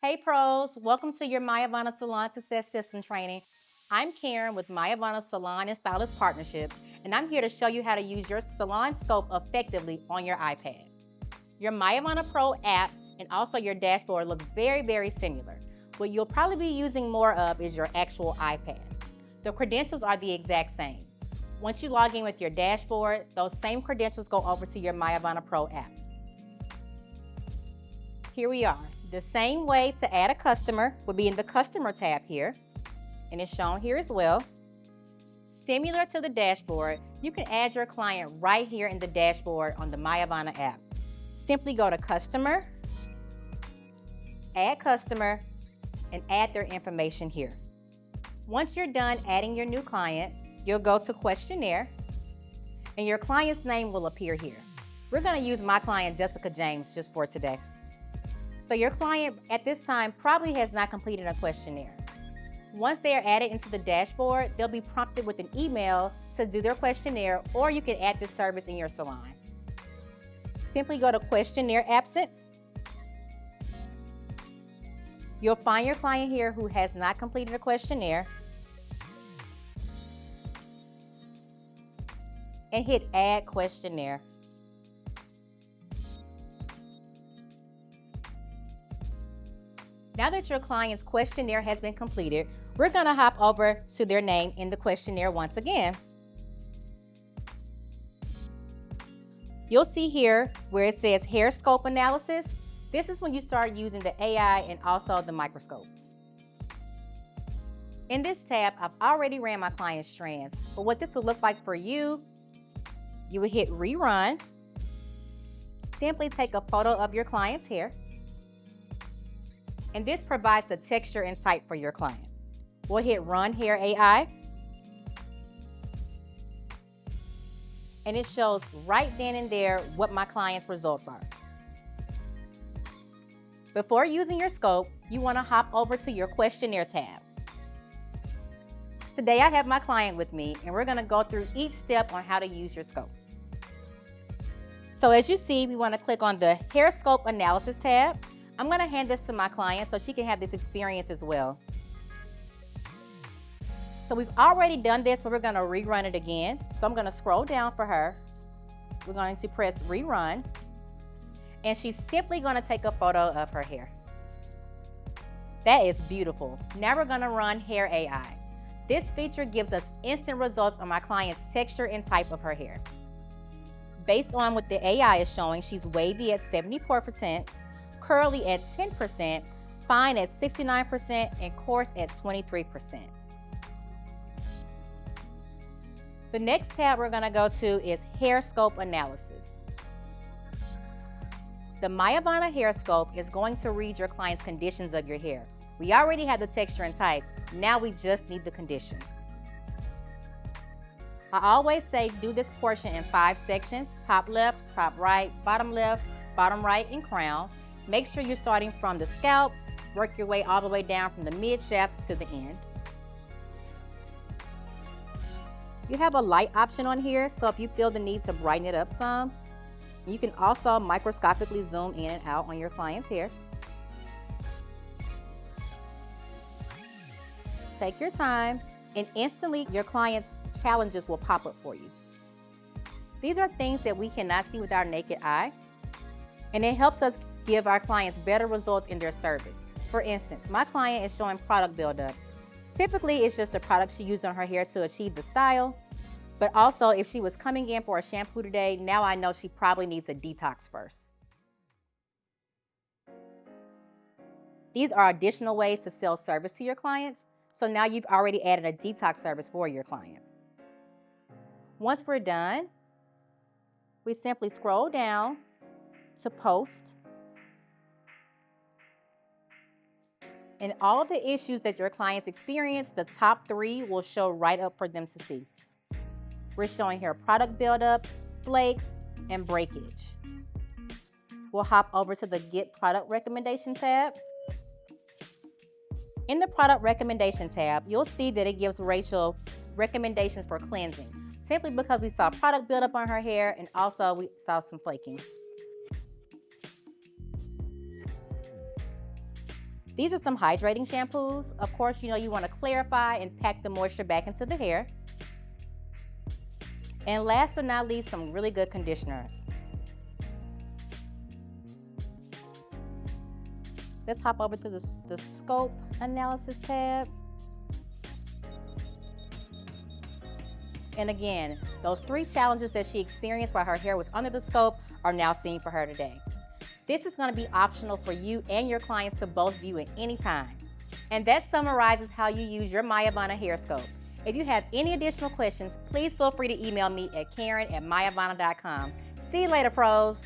Hey pros, welcome to your MYAVANA Salon Success System training. I'm Karen with MYAVANA Salon and Stylist Partnerships, and I'm here to show you how to use your salon scope effectively on your iPad. Your Mayavana Pro app and also your dashboard look very similar. What you'll probably be using more of is your actual iPad. The credentials are the exact same. Once you log in with your dashboard, those same credentials go over to your Mayavana Pro app. Here we are. The same way to add a customer would be in the Customer tab here, and it's shown here as well. Similar to the dashboard, you can add your client right here in the dashboard on the Mayavana app. Simply go to Customer, Add Customer, and add their information here. Once you're done adding your new client, you'll go to Questionnaire, and your client's name will appear here. We're going to use my client, Jessica James, just for today. So your client at this time probably has not completed a questionnaire. Once they are added into the dashboard, they'll be prompted with an email to do their questionnaire, or you can add this service in your salon. Simply go to Questionnaire Absence. You'll find your client here who has not completed a questionnaire, and hit Add Questionnaire. Now that your client's questionnaire has been completed, we're going to hop over to their name in the questionnaire once again. You'll see here where it says Hair Scope Analysis. This is when you start using the AI and also the microscope. In this tab, I've already ran my client's strands, but what this would look like for you, you would hit Rerun. Simply take a photo of your client's hair. And this provides the texture and type for your client. We'll hit Run HairAI. And it shows right then and there what my client's results are. Before using your scope, you want to hop over to your questionnaire tab. Today I have my client with me, and we're going to go through each step on how to use your scope. So as you see, we want to click on the Hair Scope Analysis tab. I'm going to hand this to my client so she can have this experience as well. So we've already done this, but we're going to rerun it again. So I'm going to scroll down for her. We're going to press Rerun. And she's simply going to take a photo of her hair. That is beautiful. Now we're going to run HairAI. This feature gives us instant results on my client's texture and type of her hair. Based on what the AI is showing, she's wavy at 74%, curly at 10%, fine at 69%, and coarse at 23%. The next tab we're going to go to is Hair Scope Analysis. The Mayavana Hair Scope is going to read your client's conditions of your hair. We already have the texture and type. Now we just need the condition. I always say do this portion in 5 sections: top left, top right, bottom left, bottom right, and crown. Make sure you're starting from the scalp, work your way all the way down from the mid shaft to the end. You have a light option on here, so if you feel the need to brighten it up some, you can also microscopically zoom in and out on your client's hair. Take your time, and instantly your client's challenges will pop up for you. These are things that we cannot see with our naked eye, and it helps us give our clients better results in their service. For instance, my client is showing product buildup. Typically, it's just the product she used on her hair to achieve the style, but also if she was coming in for a shampoo today, now I know she probably needs a detox first. These are additional ways to sell service to your clients, so now you've already added a detox service for your client. Once we're done, we simply scroll down to Post. And all of the issues that your clients experience, the top 3 will show right up for them to see. We're showing here product buildup, flakes, and breakage. We'll hop over to the Get Product Recommendation tab. In the Product Recommendation tab, you'll see that it gives Rachel recommendations for cleansing, simply because we saw product buildup on her hair and also we saw some flaking. These are some hydrating shampoos. Of course, you know you want to clarify and pack the moisture back into the hair. And last but not least, some really good conditioners. Let's hop over to the scope analysis tab. And again, those 3 challenges that she experienced while her hair was under the scope are now seen for her today. This is going to be optional for you and your clients to both view at any time. And that summarizes how you use your Mayavana hair scope. If you have any additional questions, please feel free to email me at Karen@mayavana.com. See you later, pros.